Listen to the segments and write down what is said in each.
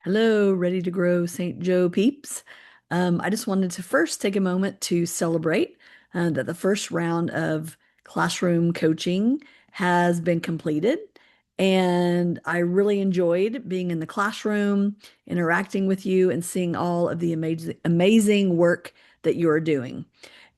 Hello, ready to grow St. Joe peeps. I just wanted to first take a moment to celebrate that the first round of classroom coaching has been completed. And I really enjoyed being in the classroom, interacting with you, and seeing all of the amazing work that you are doing.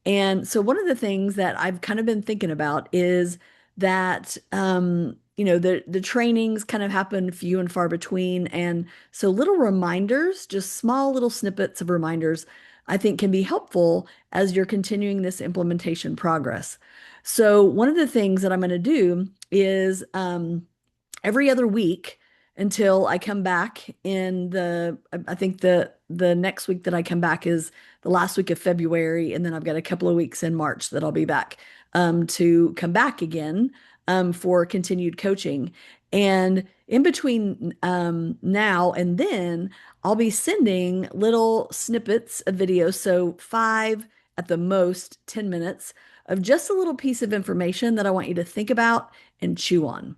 And so one of the things that I've kind of been thinking about is that the trainings kind of happen few and far between. And so little reminders, just small little snippets of reminders, I think can be helpful as you're continuing this implementation progress. So one of the things that I'm going to do is every other week until I come back in I think the next week that I come back is the last week of February, and then I've got a couple of weeks in March that I'll be back to come back again for continued coaching. And in between now and then, I'll be sending little snippets of videos, so five at the most, 10 minutes of just a little piece of information that I want you to think about and chew on.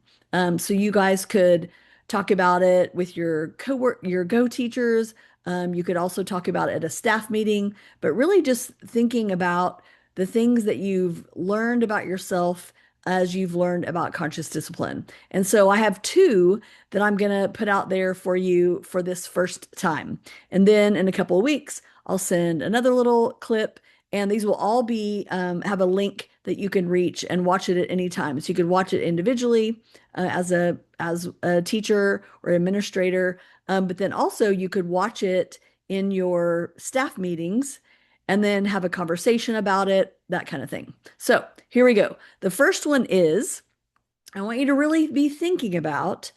So you guys could talk about it with your Go teachers. You could also talk about it at a staff meeting, but really just thinking about the things that you've learned about yourself as you've learned about conscious discipline. And so I have two that I'm going to put out there for you for this first time. And then in a couple of weeks, I'll send another little clip, and these will all be have a link that you can reach and watch it at any time. So you could watch it individually as a teacher or administrator, but then also you could watch it in your staff meetings and then have a conversation about it, that kind of thing. So here we go. The first one is I want you to really be thinking about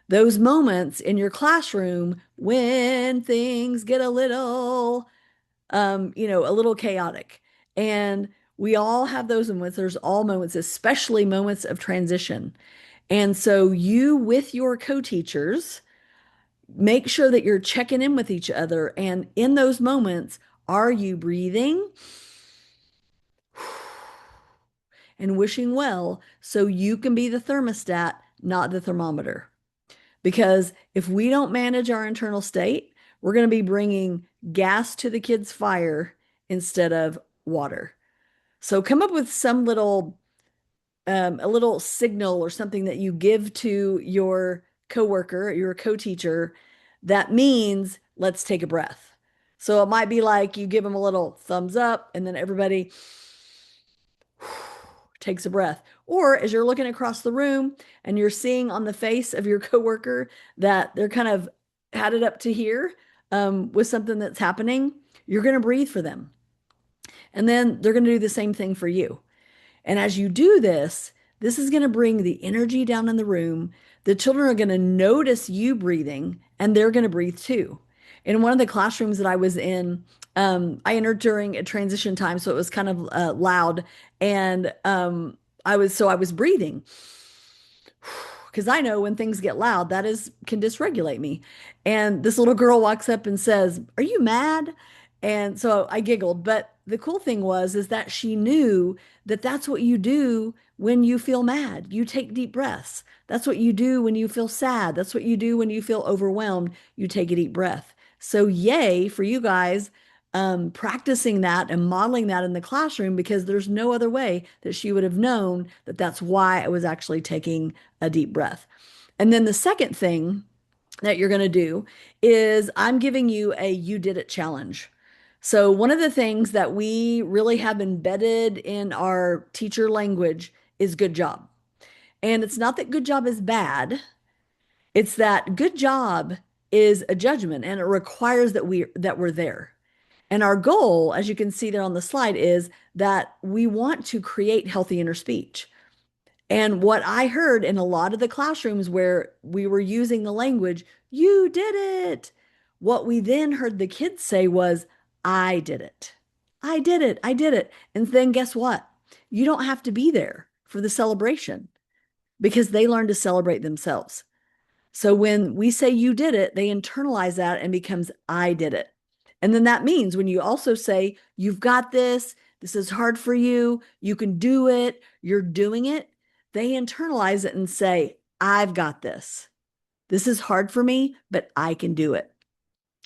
those moments in your classroom when things get a little chaotic. And we all have those moments. There's all moments, especially moments of transition. And so you with your co-teachers, make sure that you're checking in with each other. And in those moments, are you breathing and wishing well so you can be the thermostat, not the thermometer? Because if we don't manage our internal state, we're going to be bringing gas to the kids' fire instead of water. So come up with some a little signal or something that you give to your coworker, your co-teacher, that means let's take a breath. So it might be like you give them a little thumbs up, and then everybody takes a breath. Or as you're looking across the room and you're seeing on the face of your coworker that they're kind of had it up to here with something that's happening, you're going to breathe for them. And then they're going to do the same thing for you. And as you do this, this is going to bring the energy down in the room. The children are going to notice you breathing and they're going to breathe too. In one of the classrooms that I was in, I entered during a transition time, so it was kind of loud. And I was breathing because I know when things get loud, that is can dysregulate me. And this little girl walks up and says, "Are you mad?" And so I giggled. But the cool thing was is that she knew that that's what you do when you feel mad. You take deep breaths. That's what you do when you feel sad. That's what you do when you feel overwhelmed. You take a deep breath. So yay for you guys practicing that and modeling that in the classroom because there's no other way that she would have known that that's why I was actually taking a deep breath. And then the second thing that you're going to do is I'm giving you a you did it challenge. So one of the things that we really have embedded in our teacher language is good job. And it's not that good job is bad. It's that good job is a judgment and it requires that we're there. And our goal, as you can see there on the slide, is that we want to create healthy inner speech. And what I heard in a lot of the classrooms where we were using the language, you did it. What we then heard the kids say was, I did it. I did it. I did it. And then guess what? You don't have to be there for the celebration because they learn to celebrate themselves. So when we say you did it, they internalize that and becomes I did it. And then that means when you also say you've got this is hard for you, you can do it, you're doing it, they internalize it and say, I've got this. This is hard for me, but I can do it.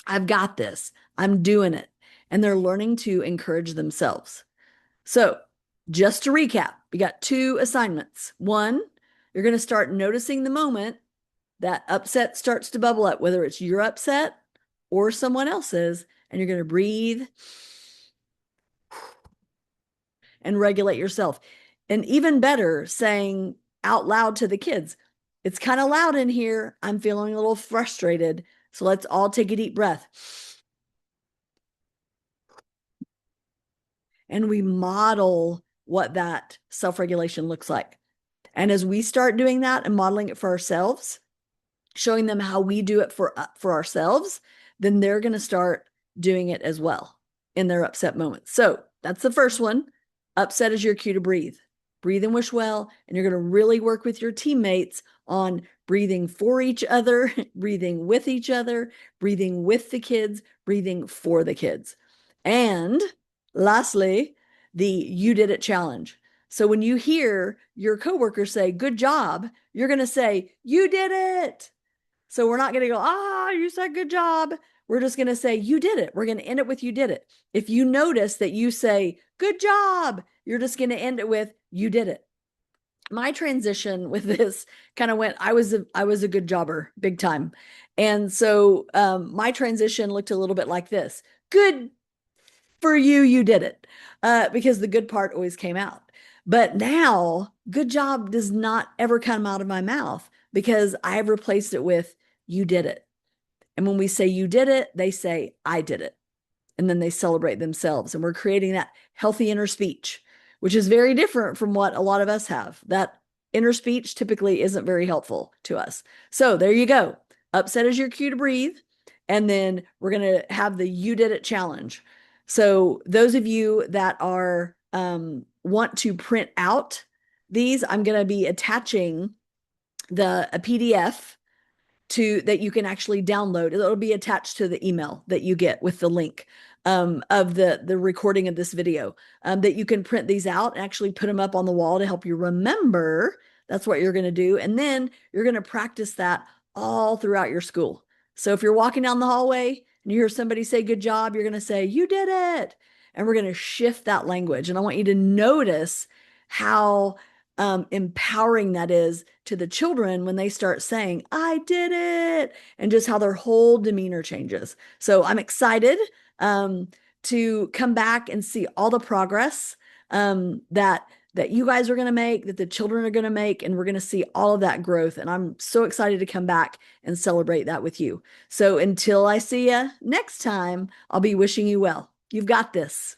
I've got this. I'm doing it. And they're learning to encourage themselves. So, just to recap, we got two assignments. One, you're going to start noticing the moment that upset starts to bubble up, whether it's your upset or someone else's, and you're going to breathe and regulate yourself. And even better, saying out loud to the kids, it's kind of loud in here. I'm feeling a little frustrated. So let's all take a deep breath. And we model what that self regulation looks like. And as we start doing that and modeling it for ourselves, showing them how we do it for ourselves, then they're going to start doing it as well in their upset moments. So that's the first one. Upset is your cue to breathe. Breathe and wish well, and you're going to really work with your teammates on breathing for each other, breathing with each other, breathing with the kids, breathing for the kids. And lastly, the you did it challenge. So when you hear your coworker say, good job, you're going to say, you did it. So we're not going to go, you said good job. We're just going to say, you did it. We're going to end it with, you did it. If you notice that you say, good job, you're just going to end it with, you did it. My transition with this kind of went, I was a good jobber, big time. And so my transition looked a little bit like this. Good for you, you did it. Because the good part always came out. But now, good job does not ever come out of my mouth because I have replaced it with, you did it. And when we say you did it, they say, I did it. And then they celebrate themselves. And we're creating that healthy inner speech, which is very different from what a lot of us have. That inner speech typically isn't very helpful to us. So there you go. Upset is your cue to breathe. And then we're going to have the you did it challenge. So those of you that are want to print out these, I'm going to be attaching a PDF to that you can actually download. It'll be attached to the email that you get with the link of the recording of this video, that you can print these out and actually put them up on the wall to help you remember. That's what you're going to do. And then you're going to practice that all throughout your school. So if you're walking down the hallway and you hear somebody say, good job, you're going to say, you did it. And we're going to shift that language. And I want you to notice how empowering that is to the children when they start saying, I did it, and just how their whole demeanor changes. So I'm excited to come back and see all the progress that you guys are going to make, that the children are going to make, and we're going to see all of that growth. And I'm so excited to come back and celebrate that with you. So until I see you next time, I'll be wishing you well. You've got this.